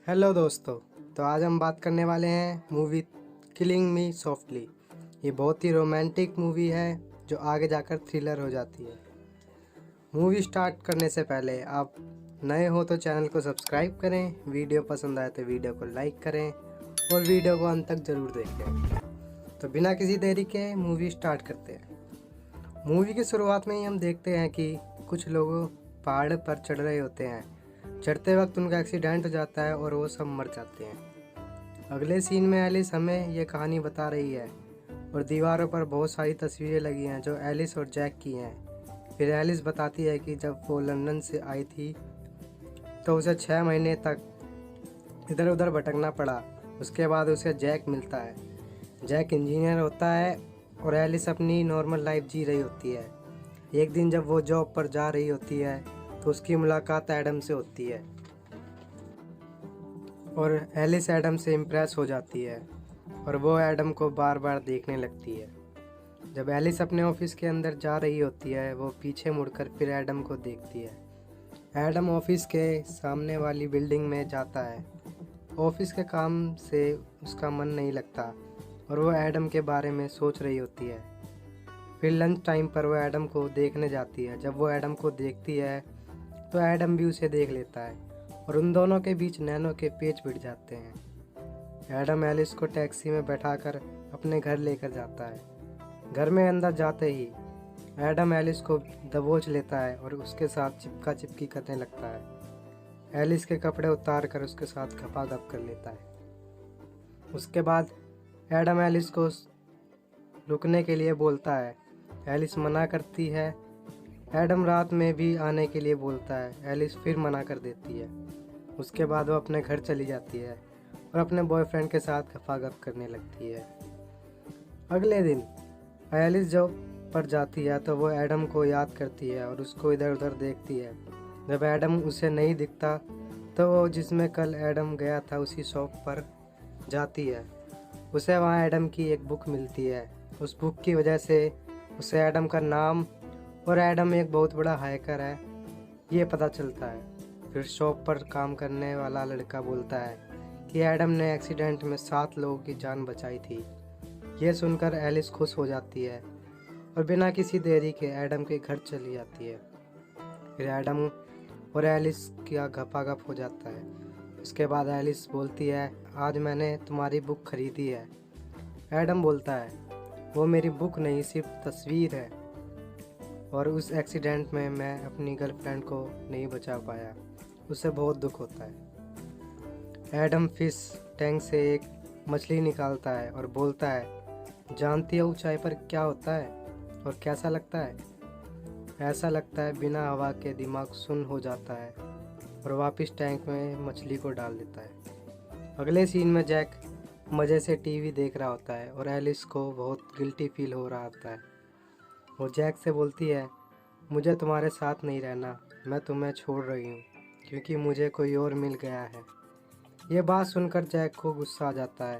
Hello दोस्तों। तो आज हम बात करने वाले हैं मूवी किलिंग मी सॉफ्टली। ये बहुत ही रोमांटिक मूवी है जो आगे जाकर थ्रिलर हो जाती है। मूवी स्टार्ट करने से पहले आप नए हो तो चैनल को सब्सक्राइब करें, वीडियो पसंद आए तो वीडियो को लाइक करें और वीडियो को अंत तक ज़रूर देखें। तो बिना किसी देरी के मूवी स्टार्ट करते हैं। मूवी की शुरुआत में ही हम देखते हैं कि कुछ लोग पहाड़ पर चढ़ रहे होते हैं। चढ़ते वक्त उनका एक्सीडेंट हो जाता है और वो सब मर जाते हैं। अगले सीन में एलिस हमें ये कहानी बता रही है और दीवारों पर बहुत सारी तस्वीरें लगी हैं जो एलिस और जैक की हैं। फिर एलिस बताती है कि जब वो लंदन से आई थी तो उसे 6 महीने तक इधर उधर भटकना पड़ा। उसके बाद उसे जैक मिलता है। जैक इंजीनियर होता है और एलिस अपनी नॉर्मल लाइफ जी रही होती है। एक दिन जब वो जॉब पर जा रही होती है तो उसकी मुलाकात एडम से होती है और एलिस एडम से इम्प्रेस हो जाती है और वो एडम को बार बार देखने लगती है। जब एलिस अपने ऑफिस के अंदर जा रही होती है वो पीछे मुड़कर फिर एडम को देखती है। एडम ऑफिस के सामने वाली बिल्डिंग में जाता है। ऑफिस के काम से उसका मन नहीं लगता और वो एडम के बारे में सोच रही होती है। फिर लंच टाइम पर वो एडम को देखने जाती है। जब वो एडम को देखती है तो एडम भी उसे देख लेता है और उन दोनों के बीच नैनो के पेच भिड़ जाते हैं। एडम एलिस को टैक्सी में बैठाकर अपने घर लेकर जाता है। घर में अंदर जाते ही एडम एलिस को दबोच लेता है और उसके साथ चिपका चिपकी करने लगता है। एलिस के कपड़े उतार कर उसके साथ गपागप कर लेता है। उसके बाद एडम एलिस को रुकने के लिए बोलता है। एलिस मना करती है। एडम रात में भी आने के लिए बोलता है। एलिस फिर मना कर देती है। उसके बाद वो अपने घर चली जाती है और अपने बॉयफ्रेंड के साथ गपागप करने लगती है। अगले दिन एलिस जॉब पर जाती है तो वो एडम को याद करती है और उसको इधर उधर देखती है। जब एडम उसे नहीं दिखता तो वो जिसमें कल एडम गया था उसी शॉप पर जाती है। उसे वहाँ एडम की एक बुक मिलती है। उस बुक की वजह से उसे एडम का नाम और एडम एक बहुत बड़ा हैकर है ये पता चलता है। फिर शॉप पर काम करने वाला लड़का बोलता है कि एडम ने एक्सीडेंट में 7 लोगों की जान बचाई थी। ये सुनकर एलिस खुश हो जाती है और बिना किसी देरी के एडम के घर चली जाती है। फिर एडम और एलिस का गपागप हो जाता है। उसके बाद एलिस बोलती है, आज मैंने तुम्हारी बुक खरीदी है। एडम बोलता है, वो मेरी बुक नहीं सिर्फ तस्वीर है और उस एक्सीडेंट में मैं अपनी गर्लफ्रेंड को नहीं बचा पाया। उसे बहुत दुख होता है। एडम फिश टैंक से एक मछली निकालता है और बोलता है, जानती हो ऊंचाई पर क्या होता है और कैसा लगता है? ऐसा लगता है बिना हवा के दिमाग सुन्न हो जाता है और वापस टैंक में मछली को डाल देता है। अगले सीन में जैक मज़े से टीवी देख रहा होता है और एलिस को बहुत गिल्टी फील हो रहा होता है। वो जैक से बोलती है, मुझे तुम्हारे साथ नहीं रहना, मैं तुम्हें छोड़ रही हूँ क्योंकि मुझे कोई और मिल गया है। ये बात सुनकर जैक को गुस्सा आ जाता है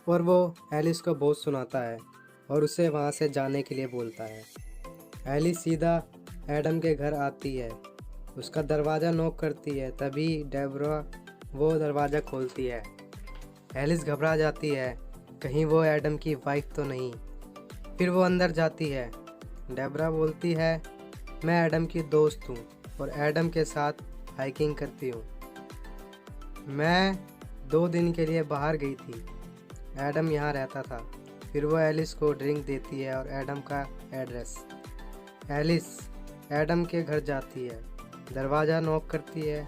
और वो एलिस को बहुत सुनाता है और उसे वहाँ से जाने के लिए बोलता है। एलिस सीधा एडम के घर आती है। उसका दरवाज़ा नॉक करती है। तभी डेब्रा वो दरवाज़ा खोलती है। एलिस घबरा जाती है, कहीं वो एडम की वाइफ तो नहीं। फिर वो अंदर जाती है। डेब्रा बोलती है, मैं एडम की दोस्त हूँ और एडम के साथ हाइकिंग करती हूँ। मैं 2 दिन के लिए बाहर गई थी। एडम यहाँ रहता था। फिर वो एलिस को ड्रिंक देती है और एडम का एड्रेस। एलिस एडम के घर जाती है। दरवाज़ा नॉक करती है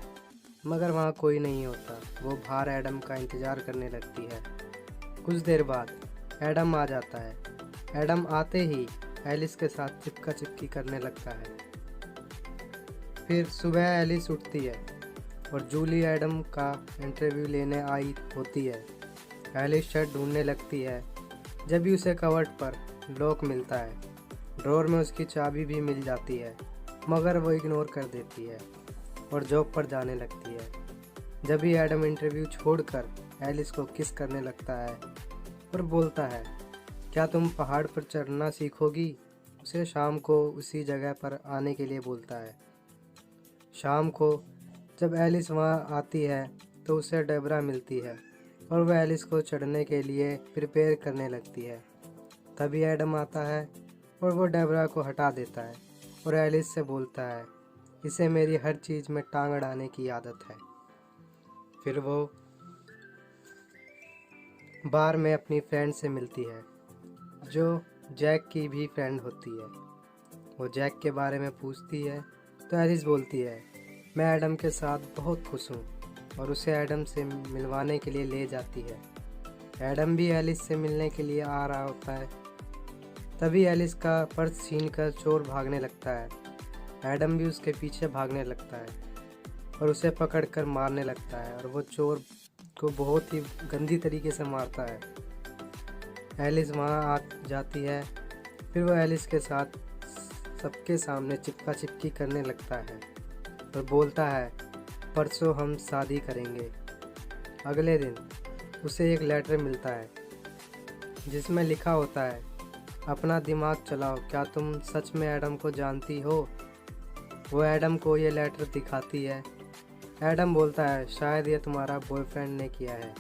मगर वहाँ कोई नहीं होता। वो बाहर एडम का इंतज़ार करने लगती है। कुछ देर बाद एडम आ जाता है। एडम आते ही एलिस के साथ चिपका चिपकी करने लगता है। फिर सुबह एलिस उठती है और जूली एडम का इंटरव्यू लेने आई होती है। एलिस शर्ट ढूंढने लगती है जब भी उसे कवर्ड पर लॉक मिलता है। ड्रॉर में उसकी चाबी भी मिल जाती है मगर वो इग्नोर कर देती है और जॉब पर जाने लगती है। जब भी एडम इंटरव्यू छोड़कर एलिस को किस करने लगता है और बोलता है, क्या तुम पहाड़ पर चढ़ना सीखोगी? उसे शाम को उसी जगह पर आने के लिए बोलता है। शाम को जब एलिस वहाँ आती है तो उसे डेबरा मिलती है और वह एलिस को चढ़ने के लिए प्रिपेयर करने लगती है। तभी एडम आता है और वो डेबरा को हटा देता है और एलिस से बोलता है, इसे मेरी हर चीज़ में टांग अड़ाने की आदत है। फिर वो बार में अपनी फ्रेंड से मिलती है जो जैक की भी फ्रेंड होती है। वो जैक के बारे में पूछती है तो एलिस बोलती है, मैं एडम के साथ बहुत खुश हूँ, और उसे एडम से मिलवाने के लिए ले जाती है। एडम भी एलिस से मिलने के लिए आ रहा होता है। तभी एलिस का पर्स छीनकर चोर भागने लगता है। एडम भी उसके पीछे भागने लगता है और उसे पकड़कर मारने लगता है, और वो चोर को बहुत ही गंदी तरीके से मारता है। एलिस वहाँ आ जाती है। फिर वो एलिस के साथ सबके सामने चिपका चिपकी करने लगता है और बोलता है, परसों हम शादी करेंगे। अगले दिन उसे एक लेटर मिलता है जिसमें लिखा होता है, अपना दिमाग चलाओ, क्या तुम सच में एडम को जानती हो? वो एडम को ये लेटर दिखाती है। एडम बोलता है, शायद ये तुम्हारा बॉयफ्रेंड ने किया है।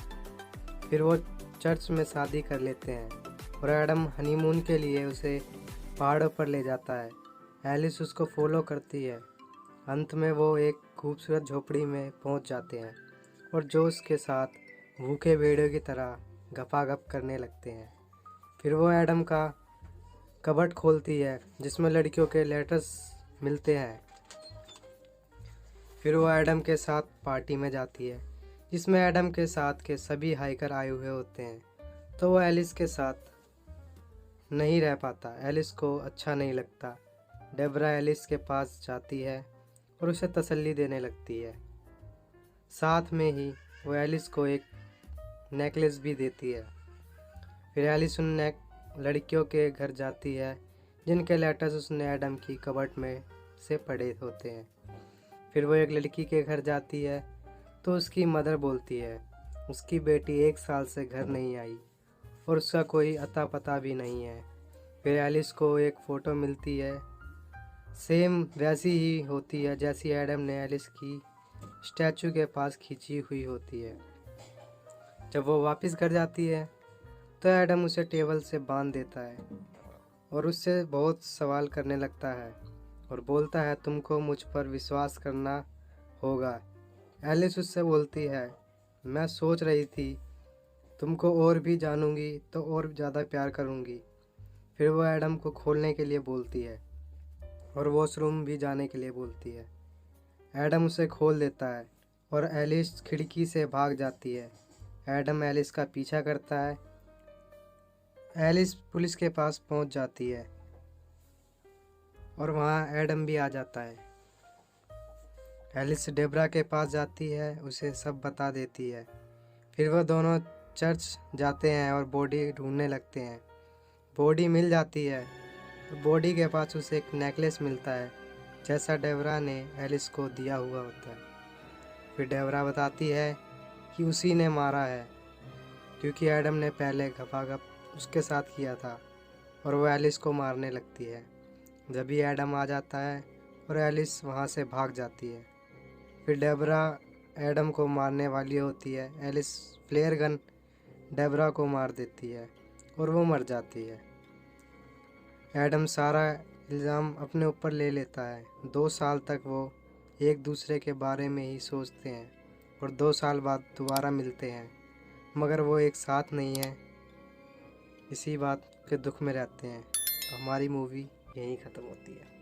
फिर वो चर्च में शादी कर लेते हैं और एडम हनीमून के लिए उसे पहाड़ों पर ले जाता है। एलिस उसको फॉलो करती है। अंत में वो एक खूबसूरत झोपड़ी में पहुंच जाते हैं और जोश के साथ भूखे भेड़ों की तरह गपागप करने लगते हैं। फिर वो एडम का कबर्ड खोलती है जिसमें लड़कियों के लेटर्स मिलते हैं। फिर वो एडम के साथ पार्टी में जाती है जिसमें एडम के साथ के सभी हाइकर आए हुए होते हैं। तो वो एलिस के साथ नहीं रह पाता। एलिस को अच्छा नहीं लगता। डेबरा एलिस के पास जाती है और उसे तसल्ली देने लगती है। साथ में ही वो एलिस को एक नेकलेस भी देती है। फिर एलिस उन लड़कियों के घर जाती है जिनके लेटर्स उसने एडम की कबर्ड में से पढ़े होते हैं। फिर वो एक लड़की के घर जाती है तो उसकी मदर बोलती है उसकी बेटी 1 साल से घर नहीं आई और उसका कोई अता पता भी नहीं है। फिर एलिस को एक फ़ोटो मिलती है, सेम वैसी ही होती है जैसी एडम ने एलिस की स्टैचू के पास खींची हुई होती है। जब वो वापस घर जाती है तो एडम उसे टेबल से बांध देता है और उससे बहुत सवाल करने लगता है और बोलता है, तुमको मुझ पर विश्वास करना होगा। एलिस उससे बोलती है, मैं सोच रही थी तुमको और भी जानूंगी तो और ज़्यादा प्यार करूंगी। फिर वो एडम को खोलने के लिए बोलती है और वॉशरूम भी जाने के लिए बोलती है। एडम उसे खोल देता है और एलिस खिड़की से भाग जाती है। एडम एलिस का पीछा करता है। एलिस पुलिस के पास पहुंच जाती है और वहाँ एडम भी आ जाता है। एलिस डेबरा के पास जाती है, उसे सब बता देती है। फिर वो दोनों चर्च जाते हैं और बॉडी ढूंढने लगते हैं। बॉडी मिल जाती है। बॉडी के पास उसे एक नेकलेस मिलता है जैसा डेबरा ने एलिस को दिया हुआ होता है। फिर डेबरा बताती है कि उसी ने मारा है क्योंकि एडम ने पहले गपागप उसके साथ किया था, और वो एलिस को मारने लगती है। जब भी एडम आ जाता है और एलिस वहाँ से भाग जाती है। फिर डेबरा एडम को मारने वाली होती है। एलिस फ्लेयर गन डेबरा को मार देती है और वो मर जाती है। एडम सारा इल्ज़ाम अपने ऊपर ले लेता है। 2 साल तक वो एक दूसरे के बारे में ही सोचते हैं और 2 साल बाद दोबारा मिलते हैं, मगर वो एक साथ नहीं है। इसी बात के दुख में रहते हैं। हमारी मूवी यहीं ख़त्म होती है।